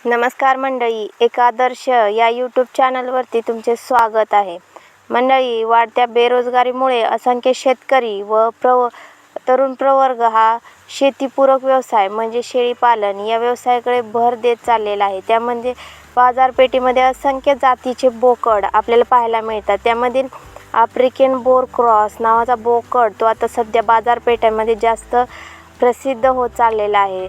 नमस्कार मंडळी, एक आदर्श या यूट्यूब चॅनलवरती तुमचे स्वागत आहे. मंडळी, वाढत्या बेरोजगारीमुळे असंख्य शेतकरी व तरुण प्रवर्ग हा शेतीपूरक व्यवसाय म्हणजे शेळीपालन या व्यवसायाकडे भर देत चाललेला आहे. त्यामध्ये बाजारपेठेमध्ये असंख्य जातीचे बोकड आपल्याला पाहायला मिळतात. त्यामधील आफ्रिकन बोर क्रॉस नावाचा बोकड तो आता सध्या बाजारपेठांमध्ये जास्त प्रसिद्ध होत चाललेला आहे.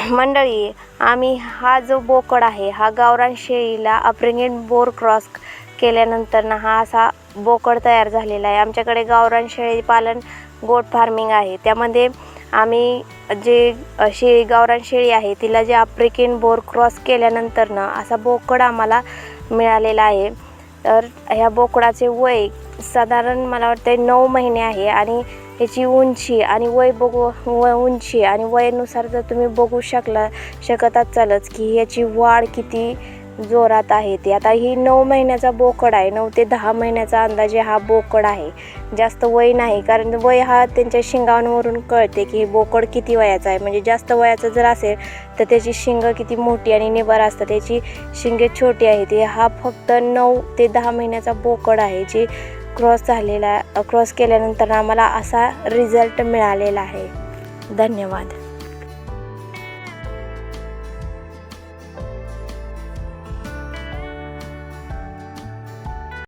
मंडळी, आम्ही हा जो बोकड आहे हा गावरान शेळीला आफ्रिकन बोर क्रॉस केल्यानंतर हा असा बोकड तयार झालेला आहे. आमच्याकडे गावरान शेळी पालन गोट फार्मिंग आहे. त्यामध्ये आम्ही जे गावरान शेळी आहे तिला जे आफ्रिकन बोर क्रॉस केल्यानंतर असा बोकड आम्हाला मिळालेला आहे. तर ह्या बोकडाचे वय साधारण मला वाटतं 9 महिने आहे आणि याची उंची आणि उंची आणि वयानुसार जर तुम्ही बघू शकत असालच की याची वाढ किती जोरात आहे. ती आता ही 9 महिन्याचा बोकड आहे. 9 ते 10 महिन्याचा अंदाजे हा बोकड आहे. जास्त वय नाही, कारण वय हा त्यांच्या शिंगांवरून कळते की हे बोकड किती वयाचं आहे. म्हणजे जास्त वयाचं जर असेल तर त्याची शिंग किती मोठी आणि निबर असतात, त्याची शिंगे छोटी आहेत. हा फक्त 9 ते 10 महिन्याचा बोकड आहे जे क्रॉस केल्यानंतर आम्हाला असा रिझल्ट मिळालेला आहे. धन्यवाद.